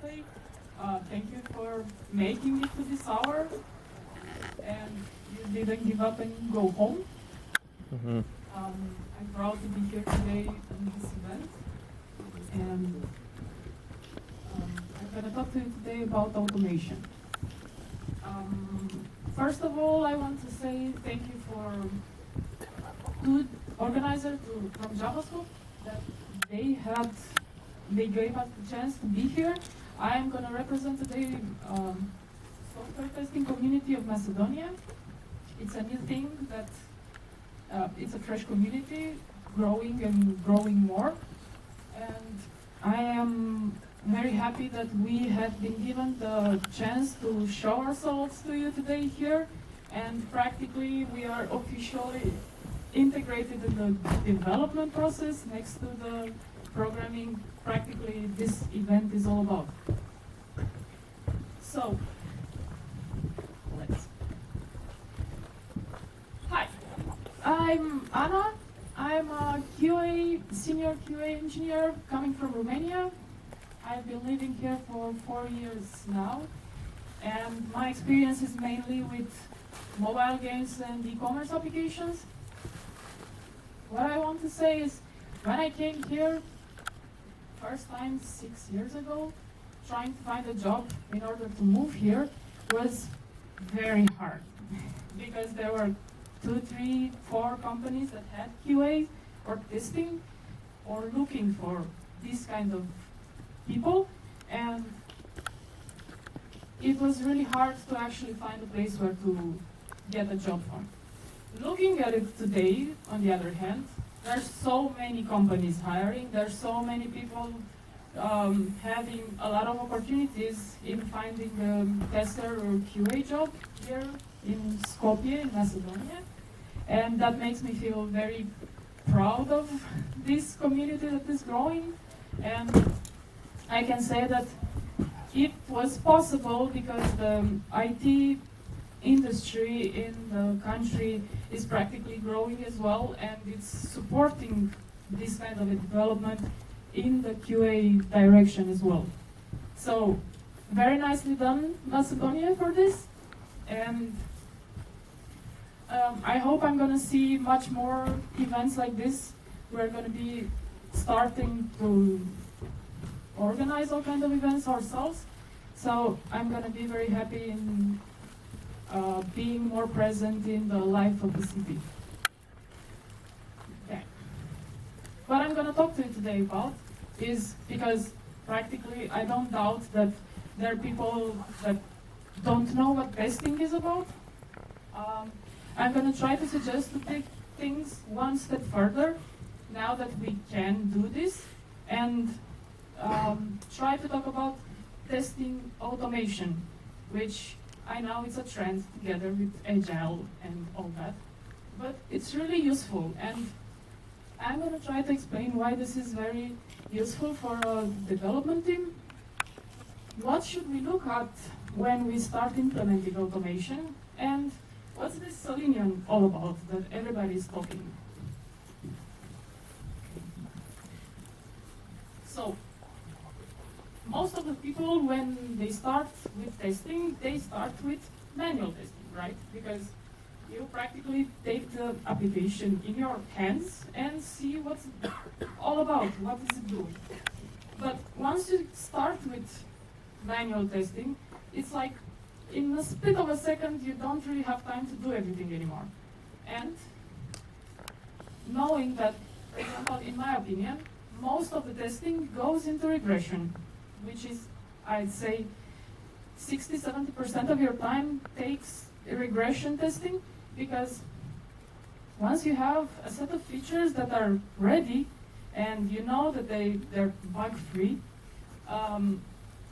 today. Thank you for making it to this hour, and you didn't give up and go home. I'm proud to be here today in this event, and I'm going to talk to you today about automation. First of all, I want to say thank you for two organizers from JavaSkop that they gave us the chance to be here. I am going to represent today Software Testing Community of Macedonia. It's a new thing that it's a fresh community, growing and growing more. And I am very happy that we have been given the chance to show ourselves to you today here. And practically we are officially integrated in the development process next to the programming. Practically this event is all about. So, hi, I'm Anna. I'm a senior QA engineer coming from Romania. I've been living here for 4 years now, and my experience is mainly with mobile games and e-commerce applications. What I want to say is, when I came here, first time 6 years ago, trying to find a job in order to move here was very hard because there were 2, 3, 4 companies that had QA or testing or looking for this kind of people, and it was really hard to actually find a place where to get a job from. Looking at it today, on the other hand, there's so many companies hiring, there's so many people having a lot of opportunities in finding a tester or QA job here in Skopje, in Macedonia. And that makes me feel very proud of this community that is growing. And I can say that it was possible because the IT industry in the country is practically growing as well, and it's supporting this kind of a development in the QA direction as well. So, very nicely done, Macedonia, for this. And I hope I'm going to see much more events like this. We're going to be starting to organize all kinds of events ourselves. So I'm going to be very happy in being more present in the life of the city. Okay. What I'm going to talk to you today about is because practically I don't doubt that there are people that don't know what testing is about. I'm going to try to suggest to take things one step further now that we can do this, and try to talk about testing automation, which I know it's a trend together with Agile and all that, but it's really useful, and I'm going to try to explain why this is very useful for a development team. What should we look at when we start implementing automation, and what's this Selenium all about that everybody is talking? So, most of the people, when they start with testing, they start with manual testing, right? Because you practically take the application in your hands and see what's it all about, what is it doing. But once you start with manual testing, it's like in a split of a second, you don't really have time to do everything anymore. And knowing that, for example, in my opinion, most of the testing goes into regression, which is, I'd say, 60–70% of your time takes regression testing, because once you have a set of features that are ready and you know that they're bug-free,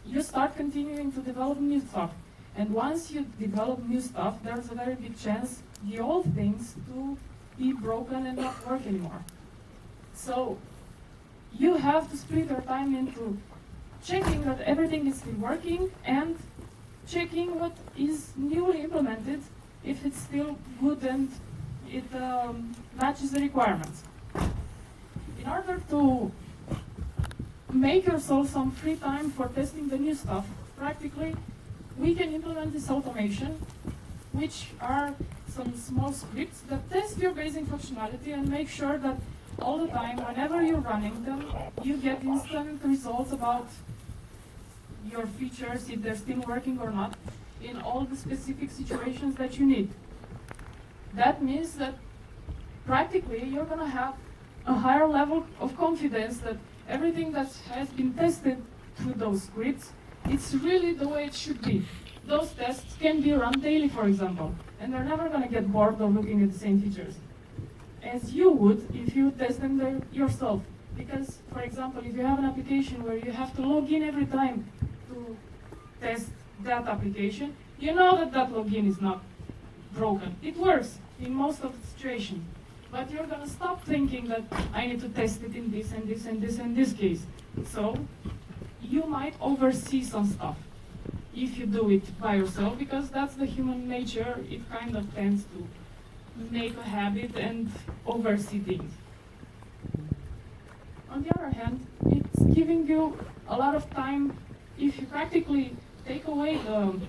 you start continuing to develop new stuff. And once you develop new stuff, there's a very big chance the old things to be broken and not work anymore. So you have to split your time into checking that everything is still working and checking what is newly implemented, if it's still good and it matches the requirements. In order to make yourself some free time for testing the new stuff, practically, we can implement this automation, which are some small scripts that test your basic functionality and make sure that all the time, whenever you're running them, you get instant results about your features, if they're still working or not, in all the specific situations that you need. That means that practically you're going to have a higher level of confidence that everything that has been tested through those scripts, it's really the way it should be. Those tests can be run daily, for example, and they're never going to get bored of looking at the same features as you would if you test them there yourself. Because, for example, if you have an application where you have to log in every time to test that application, you know that that login is not broken. It works in most of the situations. But you're going to stop thinking that I need to test it in this and this and this and this case. So you might oversee some stuff if you do it by yourself, because that's the human nature. It kind of tends to make a habit and oversee things. On the other hand, it's giving you a lot of time. If you practically take away the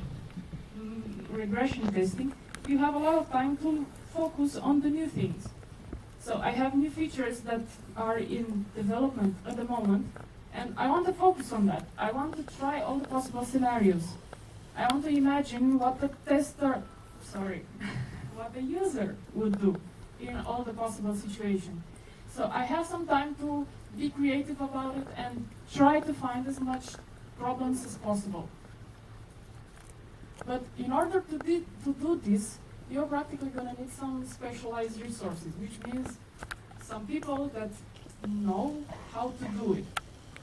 regression testing, you have a lot of time to focus on the new things. So I have new features that are in development at the moment, and I want to focus on that. I want to try all the possible scenarios. I want to imagine what the what the user would do in all the possible situations. So I have some time to be creative about it and try to find as much problems as possible. But in order to do this, you're practically going to need some specialized resources, which means some people that know how to do it,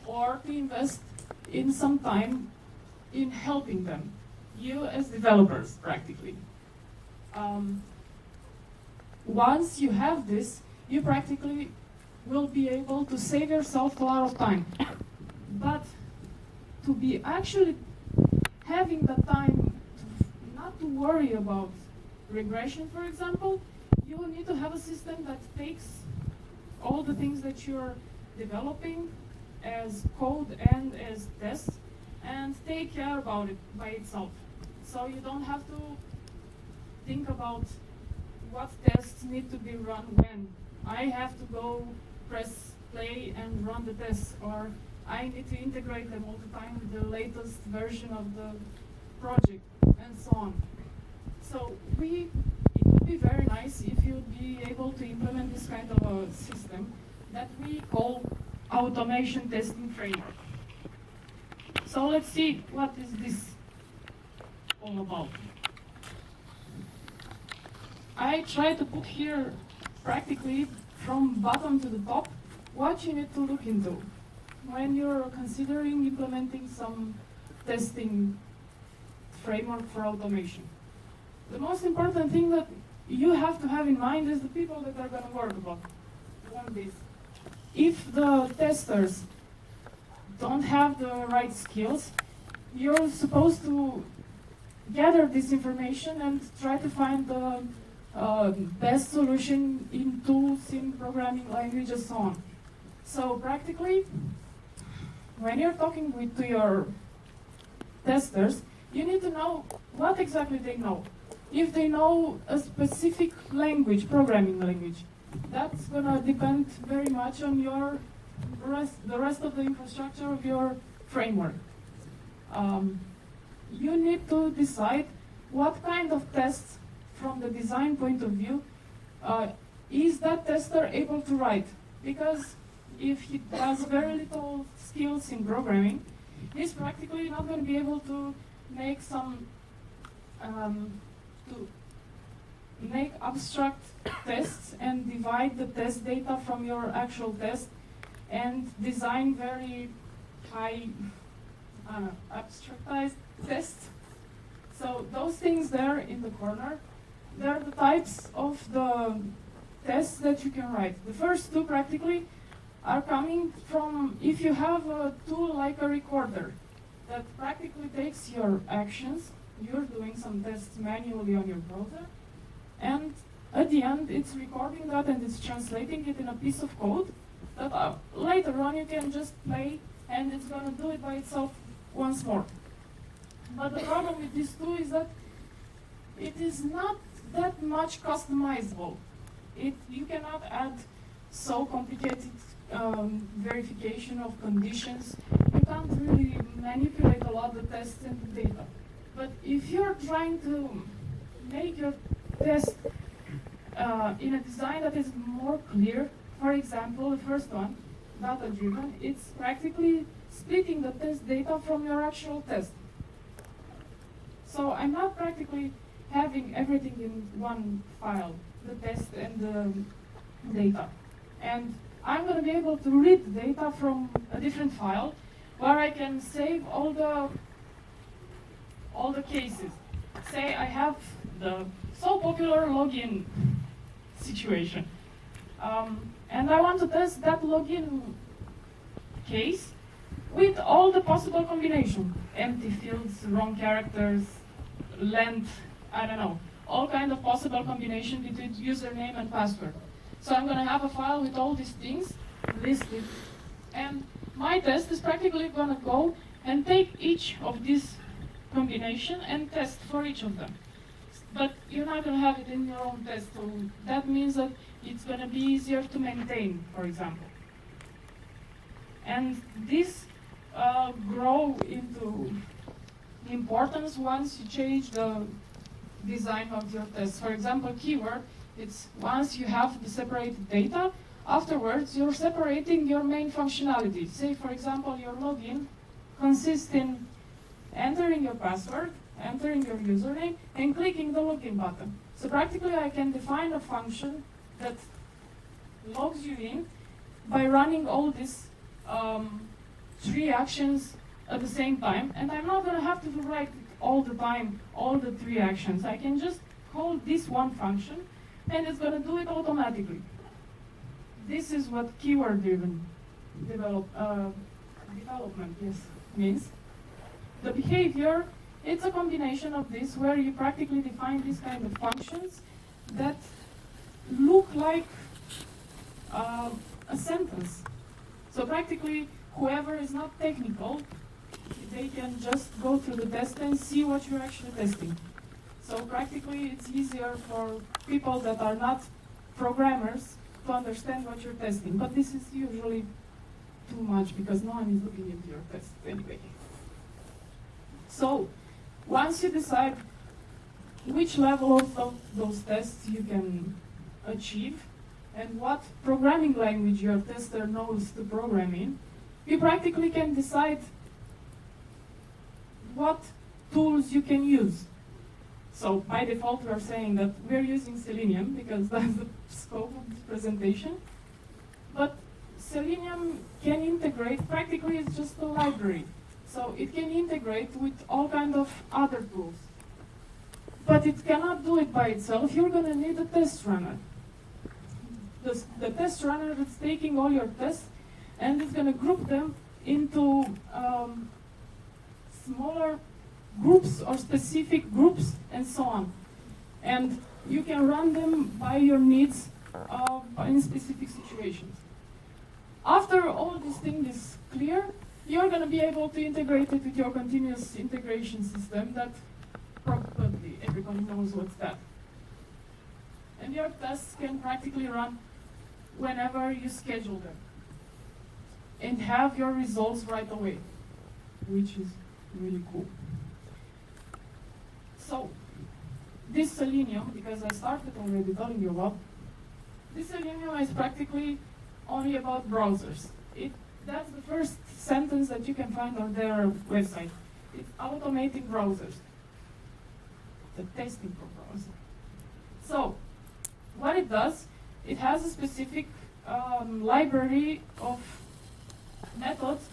or to invest in some time in helping them, you as developers, practically. Once you have this, you practically will be able to save yourself a lot of time. But to be actually having the time not to worry about regression, for example, you will need to have a system that takes all the things that you're developing as code and as tests and take care about it by itself. So you don't have to think about what tests need to be run when. I have to go press play and run the tests, or I need to integrate them all the time with the latest version of the project, and so on. So it would be very nice if you'd be able to implement this kind of a system that we call automation testing framework. So let's see what is this all about. I try to put here practically from bottom to the top what you need to look into when you're considering implementing some testing framework for automation. The most important thing that you have to have in mind is the people that are going to work on this. If the testers don't have the right skills, you're supposed to gather this information and try to find the best solution in tools, in programming languages, so on. So practically, when you're talking to your testers, you need to know what exactly they know. If they know a specific language, programming language, that's going to depend very much on the rest of the infrastructure of your framework. You need to decide what kind of tests, from the design point of view, is that tester able to write? Because if he has very little skills in programming, he's practically not going to be able to make make abstract tests and divide the test data from your actual test and design very high abstractized tests. So those things there in the corner, they're the types of the tests that you can write. The first two practically are coming from if you have a tool like a recorder that practically takes your actions, you're doing some tests manually on your browser, and at the end it's recording that and it's translating it in a piece of code that later on you can just play and it's going to do it by itself once more. But the problem with this tool is that it is not that much customizable. You cannot add so complicated verification of conditions. You can't really manipulate a lot the tests and the data. But if you're trying to make your test in a design that is more clear, for example, the first one, data-driven, it's practically splitting the test data from your actual test. So I'm not practically having everything in one file, the test and the data. And I'm going to be able to read data from a different file where I can save all the cases. Say I have the so popular login situation. And I want to test that login case with all the possible combination. Empty fields, wrong characters, length, I don't know. All kind of possible combination between username and password. So I'm going to have a file with all these things listed. And my test is practically going to go and take each of these combination and test for each of them. But you're not going to have it in your own test. So that means that it's going to be easier to maintain, for example. And this grow into importance once you change the design of your test. For example, keyword, it's once you have the separated data, afterwards you're separating your main functionality. Say, for example, your login consists in entering your password, entering your username, and clicking the login button. So practically I can define a function that logs you in by running all these 3 actions at the same time, and I'm not going to have to write all the time all the 3 actions. I can just call this one function, and it's going to do it automatically. This is what keyword-driven development means. The behavior, it's a combination of this, where you practically define these kind of functions that look like a sentence. So practically, whoever is not technical, they can just go through the test and see what you're actually testing. So practically, it's easier for people that are not programmers to understand what you're testing. But this is usually too much because no one is looking into your test anyway. So once you decide which level of those tests you can achieve and what programming language your tester knows to program in, you practically can decide what tools you can use. So by default, we're saying that we're using Selenium because that's the scope of this presentation. But Selenium can integrate, practically it's just a library. So it can integrate with all kinds of other tools. But it cannot do it by itself. You're going to need a test runner. The test runner is taking all your tests and it's going to group them into smaller groups or specific groups and so on. And you can run them by your needs in specific situations. After all this thing is clear, you're going to be able to integrate it with your continuous integration system that probably everybody knows what's that. And your tests can practically run whenever you schedule them and have your results right away, which is really cool. So this Selenium, because I started already telling you about, this Selenium is practically only about browsers. That's the first sentence that you can find on their website. It's automating browsers. The testing for browsers. So what it does, it has a specific library of methods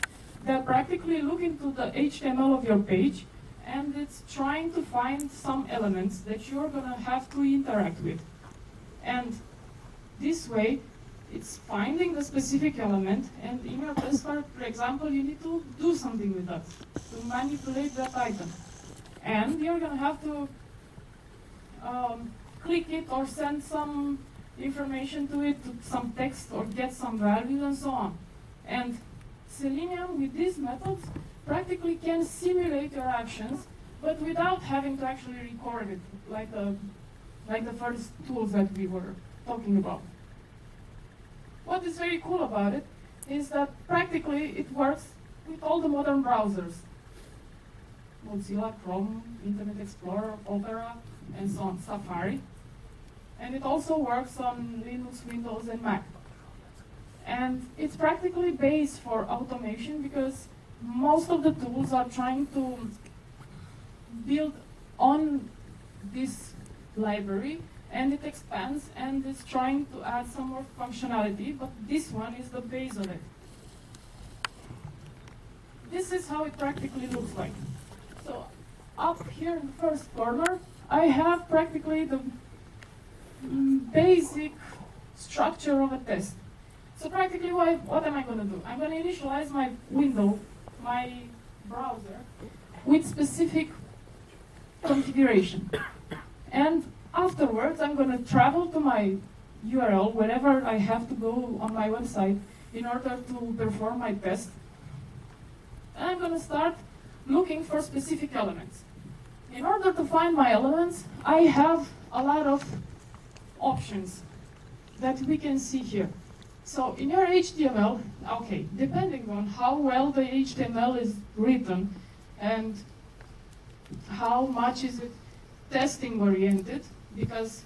that practically look into the HTML of your page, and it's trying to find some elements that you're going to have to interact with. And this way, it's finding the specific element, and in your test, for example, you need to do something with that, to manipulate that item. And you're going to have to click it or send some information to it, some text, or get some values and so on. And Selenium, with these methods, practically can simulate your actions, but without having to actually record it, like the first tools that we were talking about. What is very cool about it is that practically it works with all the modern browsers. Mozilla, Chrome, Internet Explorer, Opera, and so on, Safari. And it also works on Linux, Windows, and Mac. And it's practically based for automation because most of the tools are trying to build on this library, and it expands and it's trying to add some more functionality, but this one is the base of it. This is how it practically looks like. So up here in the first corner, I have practically the basic structure of a test. So practically what am I going to do? I'm going to initialize my window, my browser, with specific configuration. And afterwards, I'm going to travel to my URL whenever I have to go on my website in order to perform my test. And I'm going to start looking for specific elements. In order to find my elements, I have a lot of options that we can see here. So in your HTML, okay, depending on how well the HTML is written and how much is it testing oriented, because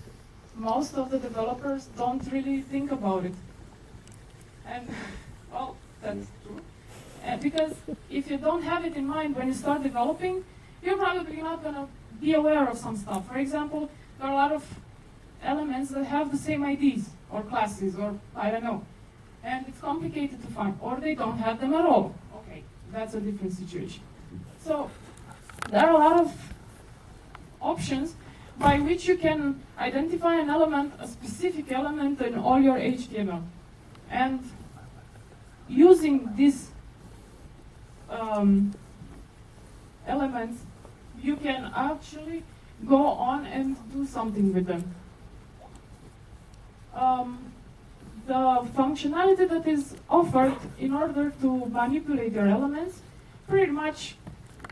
most of the developers don't really think about it. And, well, that's true. Because if you don't have it in mind when you start developing, you're probably not going to be aware of some stuff. For example, there are a lot of elements that have the same IDs or classes or I don't know. And it's complicated to find, or they don't have them at all. Okay, that's a different situation. So there are a lot of options by which you can identify an element, a specific element in all your HTML. And using these elements, you can actually go on and do something with them. The functionality that is offered in order to manipulate your elements, pretty much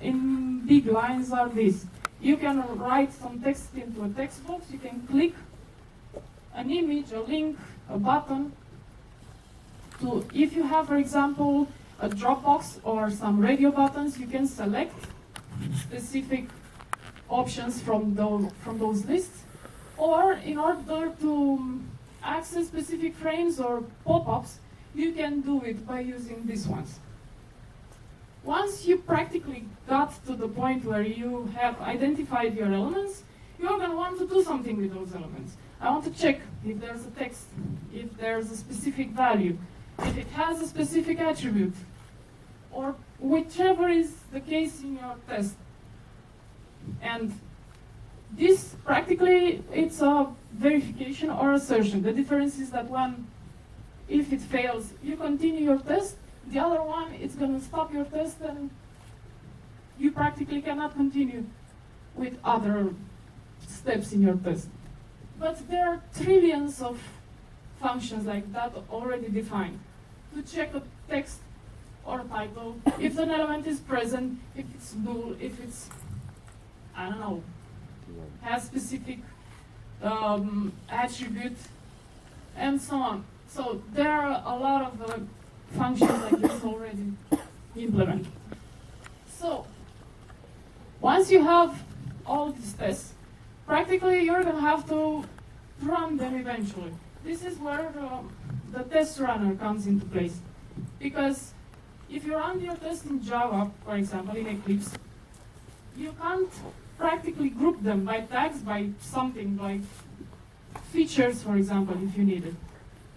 in big lines are these. You can write some text into a text box, you can click an image, a link, a button. If you have, for example, a Dropbox or some radio buttons, you can select specific options from those lists. Or in order to access specific frames or pop-ups, you can do it by using these ones. Once you practically got to the point where you have identified your elements, you're going to want to do something with those elements. I want to check if there's a text, if there's a specific value, if it has a specific attribute, or whichever is the case in your test. And this practically, it's a verification or assertion. The difference is that one, if it fails, you continue your test. The other one, it's going to stop your test and you practically cannot continue with other steps in your test. But there are trillions of functions like that already defined. To check a text or title, if an element is present, if it's null, if it's, I don't know, has specific attribute, and so on. So there are a lot of functions like this already implemented. So once you have all these tests, practically you're going to have to run them eventually. This is where the test runner comes into place. Because if you run your test in Java, for example, in Eclipse, you can't practically group them by tags, by something, like features, for example, if you need it.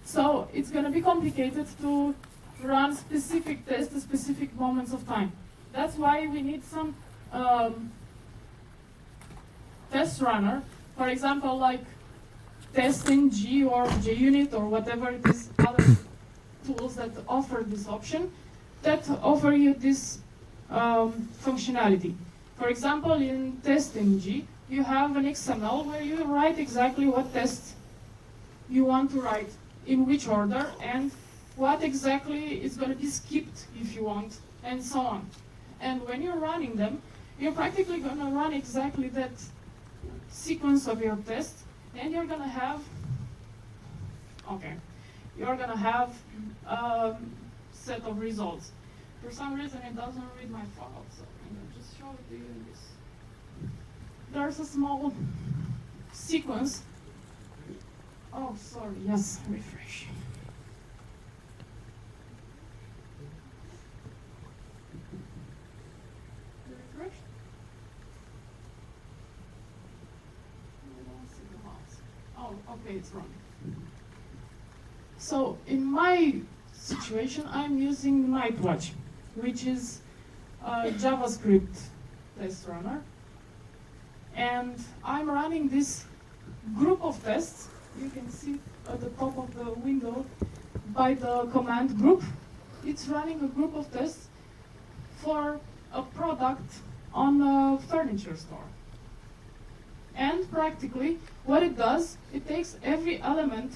So it's going to be complicated to run specific tests at specific moments of time. That's why we need some test runner, for example, like TestNG or JUnit or whatever it is, other tools that offer this option, that offer you this functionality. For example, in TestNG, you have an XML where you write exactly what tests you want to write, in which order, and what exactly is going to be skipped if you want, and so on. And when you're running them, you're practically going to run exactly that sequence of your test, and you're going to have, you're going to have a set of results. For some reason, it doesn't read my file, so I'm going to just show it to you in this. There's a small sequence. Oh, sorry, yes, refresh. Refresh? I don't see the mouse. Oh, okay, it's wrong. So, in my situation, I'm using Nightwatch, which is a JavaScript test runner. And I'm running this group of tests. You can see at the top of the window by the command group. It's running a group of tests for a product on a furniture store. And practically, what it does, it takes every element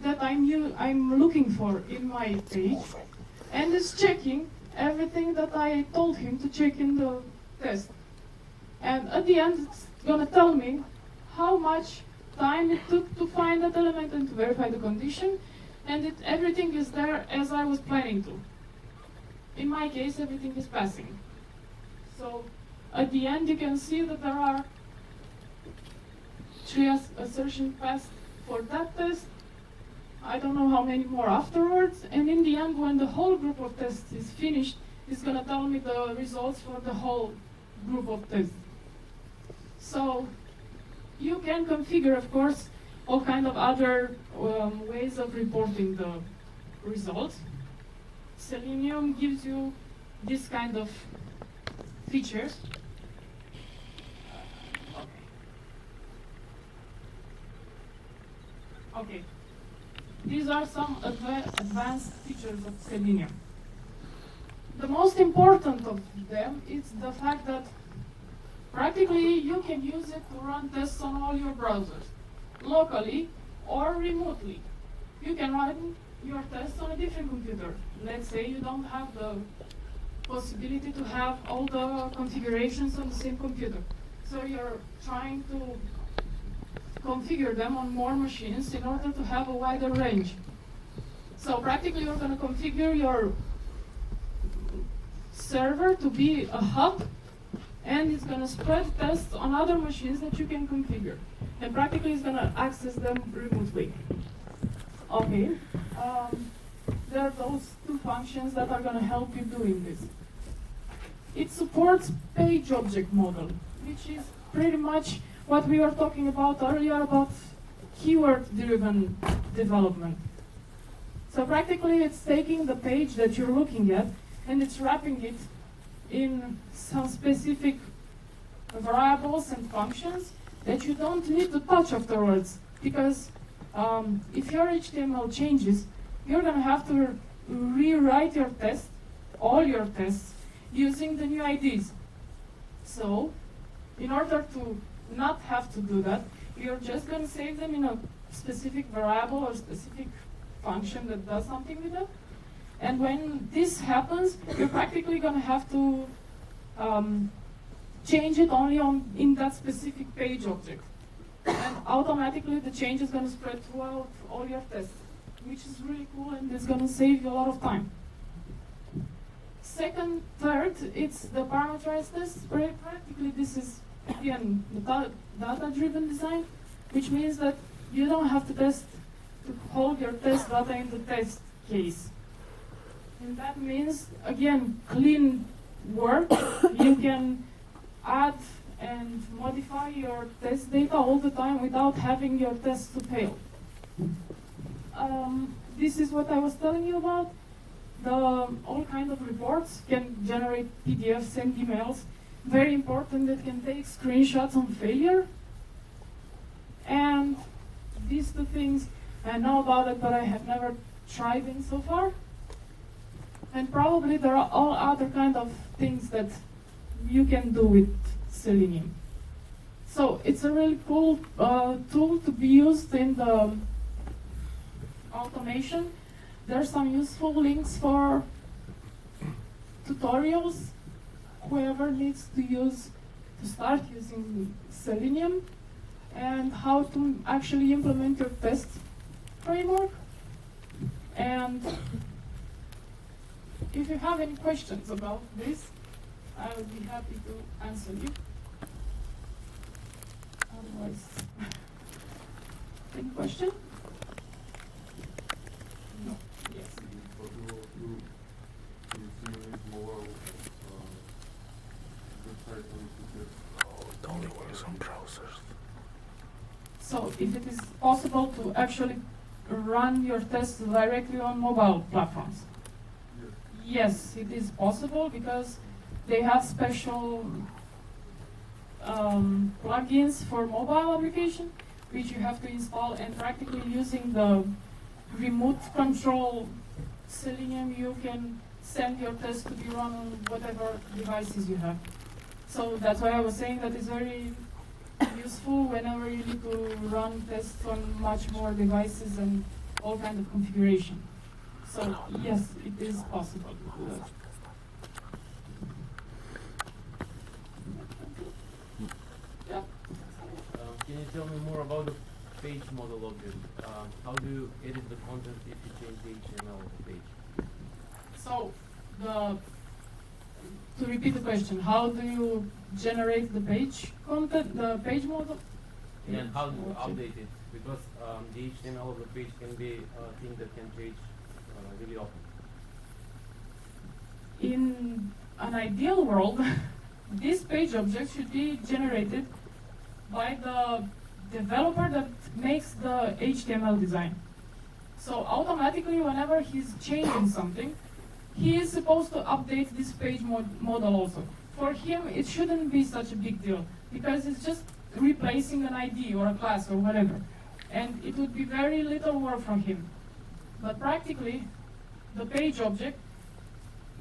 that I'm looking for in my page, and is checking everything that I told him to check in the test. And at the end, it's going to tell me how much time it took to find that element and to verify the condition, and everything is there as I was planning to. In my case, everything is passing. So at the end, you can see that there are 3 assertions passed for that test. I don't know how many more afterwards, and in the end, when the whole group of tests is finished, it's going to tell me the results for the whole group of tests. So you can configure, of course, all kind of other ways of reporting the results. Selenium gives you this kind of features. Okay. These are some advanced features of Selenium. The most important of them is the fact that practically you can use it to run tests on all your browsers, locally or remotely. You can run your tests on a different computer. Let's say you don't have the possibility to have all the configurations on the same computer. So you're trying to configure them on more machines in order to have a wider range. So practically you're going to configure your server to be a hub, and it's going to spread tests on other machines that you can configure. And practically it's going to access them remotely. Okay, there are those 2 functions that are going to help you doing this. It supports page object model, which is pretty much what we were talking about earlier about keyword-driven development. So practically it's taking the page that you're looking at and it's wrapping it in some specific variables and functions that you don't need to touch afterwards, because if your HTML changes, you're going to have to rewrite your test, all your tests, using the new IDs. So in order to not have to do that, you're just going to save them in a specific variable or specific function that does something with it. And when this happens, you're practically going to have to change it only in that specific page object. And automatically the change is going to spread throughout all your tests, which is really cool, and it's going to save you a lot of time. Third, it's the parameterized test. Practically this is, again, the data-driven design, which means that you don't have to hold your test data in the test case. And that means, again, clean work. You can add and modify your test data all the time without having your tests to fail. This is what I was telling you about. All kind of reports can generate PDFs and emails. Very important, that can take screenshots on failure. And these 2 things, I know about it, but I have never tried them so far. And probably there are all other kind of things that you can do with Selenium. So it's a really cool tool to be used in the automation, there's some useful links for tutorials, whoever needs to start using Selenium, and how to actually implement your test framework. And if you have any questions about this, I would be happy to answer you. Otherwise, any question? No. Yes. It only works on browsers. So if it is possible to actually run your tests directly on mobile platforms? Yes, it is possible because they have special plugins for mobile application, which you have to install, and practically using the remote control Selenium, you can send your test to be run on whatever devices you have. So that's why I was saying that it's very useful whenever you need to run tests on much more devices and all kind of configuration. So yes, it is possible to do that. Yeah. Can you tell me more about the page model object? How do you edit the content if you change the HTML of the page? So to repeat the question, how do you generate the page content, the page model? And how do you update it? Because the HTML of the page can be a thing that can change really often. In an ideal world, this page object should be generated by the developer that makes the HTML design. So automatically, whenever he's changing something, he is supposed to update this page model also. For him, it shouldn't be such a big deal because it's just replacing an ID or a class or whatever. And it would be very little work from him. But practically, the page object,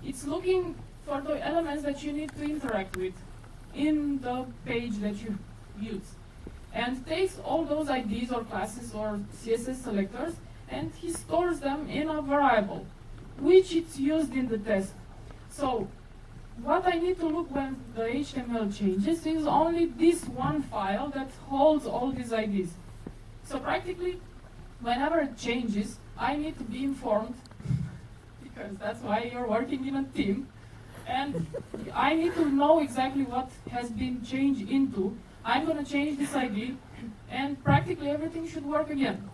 it's looking for the elements that you need to interact with in the page that you use. And takes all those IDs or classes or CSS selectors and he stores them in a variable, which it's used in the test. So what I need to look when the HTML changes is only this one file that holds all these IDs. So practically, whenever it changes, I need to be informed, because that's why you're working in a team, and I need to know exactly what has been changed into. I'm going to change this ID, and practically everything should work again.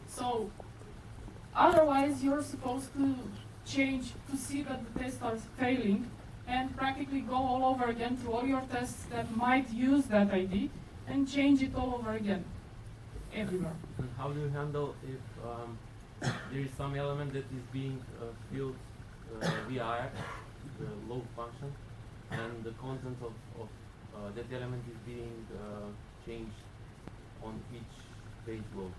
So otherwise, you're supposed to change to see that the tests are failing, and practically go all over again through all your tests that might use that ID, and change it all over again, everywhere. And how do you handle if there is some element that is being filled via Ajax, the load function, and the content of that element is being changed on each page load?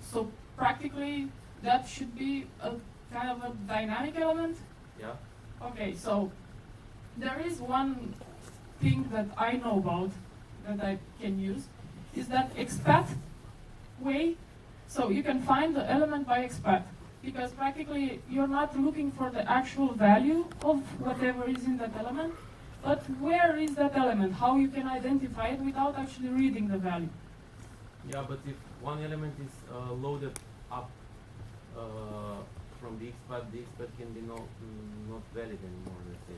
So practically, that should be a kind of a dynamic element. Yeah. Okay, so there is one thing that I know about that I can use, is that expat way. So you can find the element by expat, because practically you're not looking for the actual value of whatever is in that element, but where is that element, how you can identify it without actually reading the value. Yeah, but if one element is loaded up from the expat can be not valid anymore, let's say.